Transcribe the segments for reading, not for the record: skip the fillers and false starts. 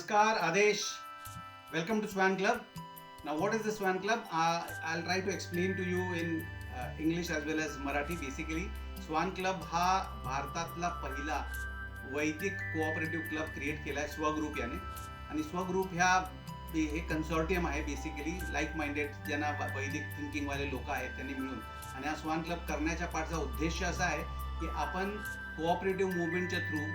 Namaskar, Adesh. Welcome to Swan Club. Now, what is the Swan Club? I'll try to explain to you in English as well as Marathi. Basically, Swan Club हा भारतातला पहिला वैदिक cooperative club create केलाय स्वग्रुप याने. आणि स्वग्रुप ह्या हे कन्सॉर्टियम आहे बेसिकली लाईक माइंडेड ज्यांना वैदिक थिंकिंगवाले लोक आहेत त्यांनी मिळून. आणि हा स्वान क्लब करण्याच्या पाठचा उद्देश असा आहे की आपण कोऑपरेटिव्ह मुवमेंटच्या थ्रू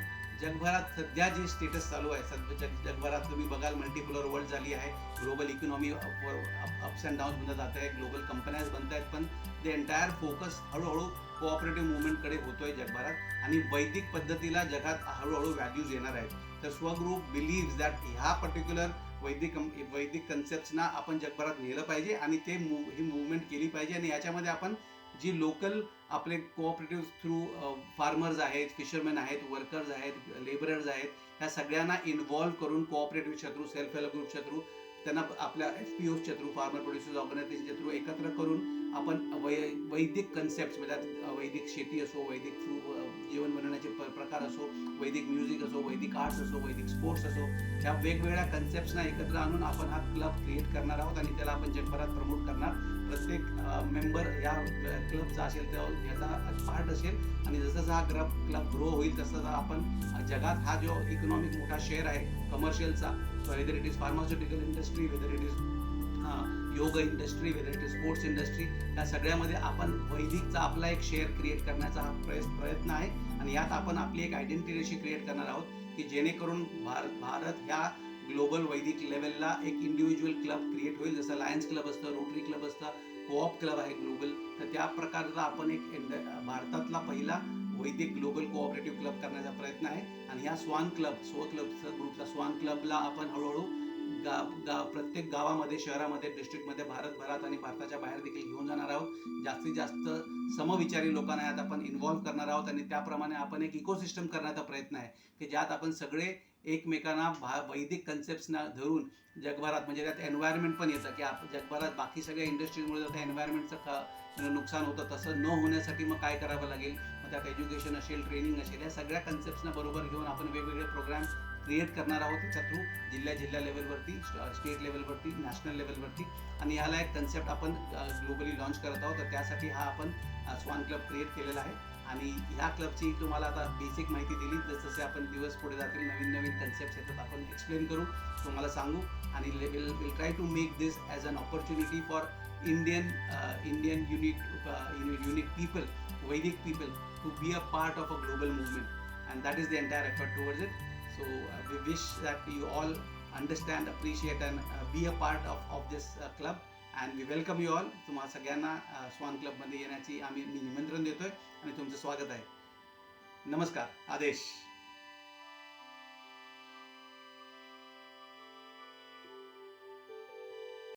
जगभरात सध्या जे स्टेटस चालू आहे, सध्या जगभरात तुम्ही बघाल मल्टीपोलर वर्ल्ड झाली आहे, global economy ups and downs मध्ये जात आहे, ग्लोबल कंपन्याज बनत आहेत, पण ते एंटायर फोकस हळूहळू कोऑपरेटिव्ह मुवमेंटकडे होतोय जगभरात. आणि वैदिक पद्धतीला जगात हळूहळू व्हॅल्यूज येणार आहेत. तर स्वग्रुप बिलीव्स दॅट ह्या पर्टिक्युलर वैदिक कन्सेप्ट्सना आपण जगभरात नेलं पाहिजे आणि ही मुवमेंट केली पाहिजे. आणि याच्यामध्ये आपण जी लोकल आपले कोऑपरेटिव्ह थ्रू फार्मर्स आहेत, फिशरमॅन आहेत, वर्कर्स आहेत, लेबरर्स आहेत, ह्या सगळ्यांना इन्व्हॉल्व्ह करून कोऑपरेटिव्हच्या थ्रू, सेल्फ हेल्प ग्रुपच्या थ्रू, त्यांना आपल्या FPOच्या थ्रू, फार्मर प्रोड्युसर्स ऑर्गनायझेशनच्या थ्रू एकत्र करून आपण वैदिक कन्सेप्ट म्हणजे वैदिक शेती असो, वैदिक जेवण बनवण्याचे प्रकार असो, वैदिक म्युझिक असो, वैदिक आर्ट्स असो, वैदिक स्पोर्ट्स असो, ह्या वेगवेगळ्या कन्सेप्ट्सना एकत्र आणून आपण हा क्लब क्रिएट करणार आहोत आणि त्याला आपण जगभरात प्रमोट करणार. प्रत्येक मेंबर या क्लबचा असेल तेव्हा ह्याचा पार्ट असेल. आणि जसं हा क्लब ग्रो होईल तसं आपण जगात हा जो इकॉनॉमिक मोठा शेअर आहे कमर्शियलचा, whether it is pharmaceutical industry, whether it is yoga industry, whether it is sports industry, या सगळ्यामध्ये आपण वैदिकचा आपला एक शेअर क्रिएट करण्याचा हा प्रयत्न आहे. आणि यात आपण आपली एक आयडेंटिटी अशी क्रिएट करणार आहोत की जेणेकरून भारत ह्या ग्लोबल वैदिक लेवलला एक इंडिव्हिज्युअल क्लब क्रिएट होईल. जसं लायन्स क्लब असतं, रोटरी क्लब असतं, कोऑप क्लब आहे ग्लोबल. तर त्या प्रकारचा आपण एक भारतातला पहिला वैदिक ग्लोबल कोऑपरेटिव्ह क्लब करण्याचा प्रयत्न आहे. आणि ह्या स्वान ग्रुपचा स्वान क्लबला आपण हळूहळू प्रत्येक गावामध्ये, शहरामध्ये, डिस्ट्रिक्टमध्ये, भारतभरात आणि भारताच्या बाहेर देखील घेऊन जाणार आहोत. जास्तीत जास्त समविचारी लोकांना यात आपण इन्व्हॉल्व्ह करणार आहोत. आणि त्याप्रमाणे आपण एक इकोसिस्टम करण्याचा प्रयत्न आहे की ज्यात आपण सगळे एकमेकांना वैदिक कन्सेप्ट्सना धरून जगभरात, म्हणजे त्यात एन्व्हायरमेंट पण येतं की जगभरात बाकी सगळ्या इंडस्ट्रीजमुळे जर एन्व्हायरमेंटचं नुकसान होतं, तसं न होण्यासाठी मग काय करावं लागेल, मग त्यात एज्युकेशन असेल, ट्रेनिंग असेल, या सगळ्या कन्सेप्ट्सना बरोबर घेऊन आपण वेगवेगळे प्रोग्राम क्रिएट करणार आहोत त्याच्या थ्रू जिल्हा लेवलवरती, स्टेट लेवलवरती, नॅशनल लेवलवरती. आणि ह्याला एक कन्सेप्ट आपण ग्लोबली लॉन्च करत आहोत. तर त्यासाठी हा आपण स्वान क्लब क्रिएट केलेला आहे. आणि ह्या क्लबची तुम्हाला आता बेसिक माहिती दिली. जसजसे आपण दिवस पुढे जातील नवीन कन्सेप्ट येतात आपण एक्सप्लेन करू, तुम्हाला सांगू. आणि will try to make this as an opportunity for Indian unique people, Vedic people, to be a part of a global movement, and that is the entire effort towards it. So we wish that you all understand, appreciate and be a part of this club, and we welcome you all. तुम्हा सगळ्यांना Swan club मध्ये येण्याची मी निमंत्रण देतोय आणि तुमचं स्वागत आहे. नमस्कार. आदेश.